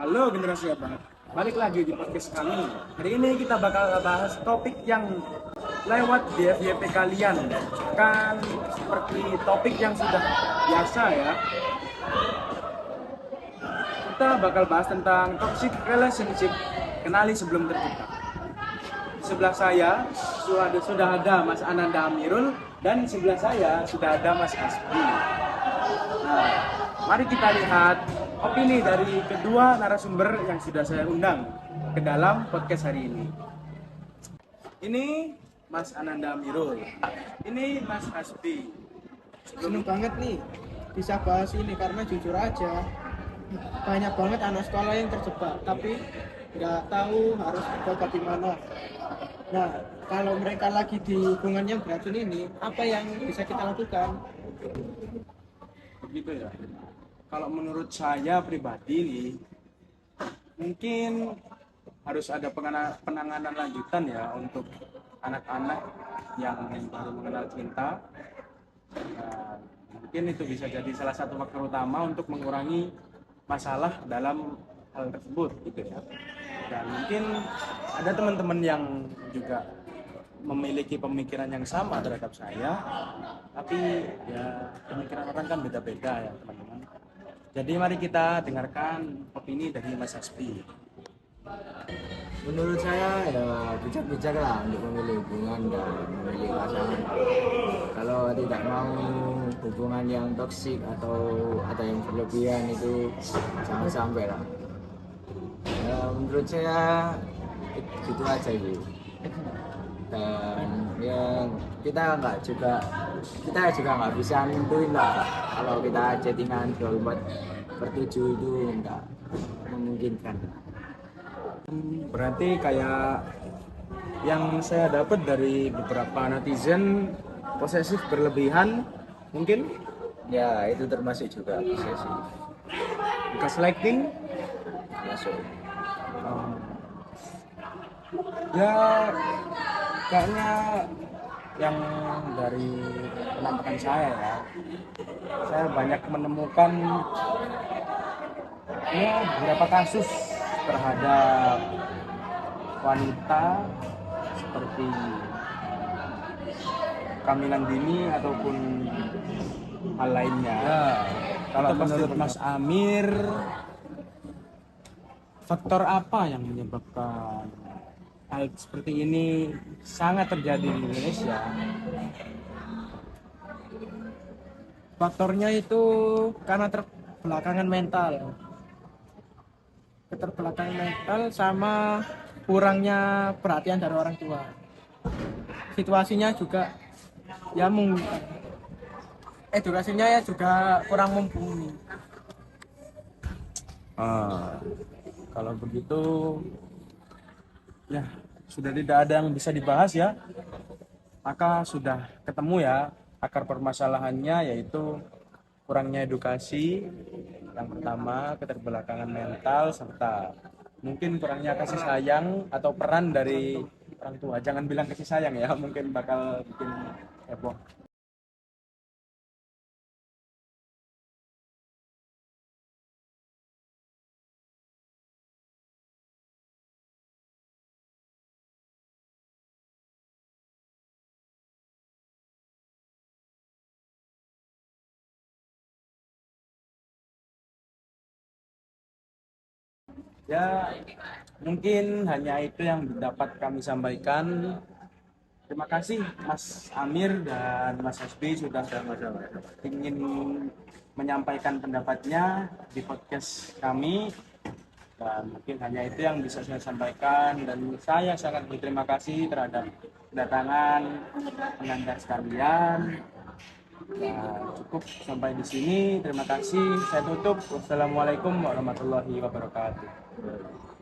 Halo generasi abang, balik lagi di podcast kami. Hari ini kita bakal bahas topik yang lewat di FYP kalian. Kan seperti topik yang sudah biasa ya. Kita bakal bahas tentang toxic relationship, kenali sebelum terjebak. Di sebelah saya sudah ada Mas Ananda Amirul dan di sebelah saya sudah ada Mas Hasbi. Nah, mari kita lihat opini dari kedua narasumber yang sudah saya undang ke dalam podcast hari ini. Ini Mas Ananda Amirul, ini Mas Hasbi. Seneng banget nih bisa bahas ini karena jujur aja banyak banget anak sekolah yang terjebak tapi nggak tahu harus berbuat gimana. Nah, kalau mereka lagi di hubungan yang beracun ini, apa yang bisa kita lakukan? Begitu ya. Kalau menurut saya pribadi nih, mungkin harus ada penanganan lanjutan ya untuk anak-anak yang baru mengenal cinta. Nah, mungkin itu bisa jadi salah satu faktor utama untuk mengurangi masalah dalam hal tersebut gitu ya. Dan mungkin ada teman-teman yang juga memiliki pemikiran yang sama terhadap saya, tapi ya pemikiran orang kan beda-beda ya teman-teman. Jadi mari kita dengarkan opini dari Mas Hasbi. Menurut saya ya bijak-bijak lah untuk memilih hubungan dan memilih pasangan. Kalau tidak mau hubungan yang toksik atau ada yang berlebihan itu jangan sampai lah. Ya, menurut saya gitu aja gitu. Dan ya kita juga nggak bisa nentuin lah kalau kita chattingan 24/7 itu nggak memungkinkan. Berarti kayak yang saya dapat dari beberapa netizen, posesif berlebihan mungkin, Ya itu termasuk juga posesif gaslighting. masuk. Um, ya kayaknya yang dari penampakan saya ya, saya banyak menemukan ya beberapa kasus terhadap wanita seperti kehamilan dini ataupun hal lainnya. Ya, Kalau itu pasti menurut pernah. Mas Amir, faktor apa yang menyebabkan hal seperti ini sangat terjadi di Indonesia? Faktornya itu karena terbelakangan mental. Keterbelakangan mental sama kurangnya perhatian dari orang tua. Situasinya juga ya edukasinya ya juga kurang mumpuni. Ah, kalau begitu ya sudah tidak ada yang bisa dibahas ya, maka sudah ketemu ya akar permasalahannya, yaitu kurangnya edukasi yang pertama, keterbelakangan mental, serta mungkin kurangnya kasih sayang atau peran dari orang tua. Jangan bilang kasih sayang ya, mungkin bakal bikin heboh. Ya mungkin hanya itu yang dapat kami sampaikan. Terima kasih Mas Amir dan Mas Hasbi sudah ingin menyampaikan pendapatnya di podcast kami, dan mungkin hanya itu yang bisa saya sampaikan, dan saya sangat berterima kasih terhadap kedatangan pendengar sekalian. Ya, cukup sampai di sini. Terima kasih. Saya tutup. Wassalamualaikum warahmatullahi wabarakatuh.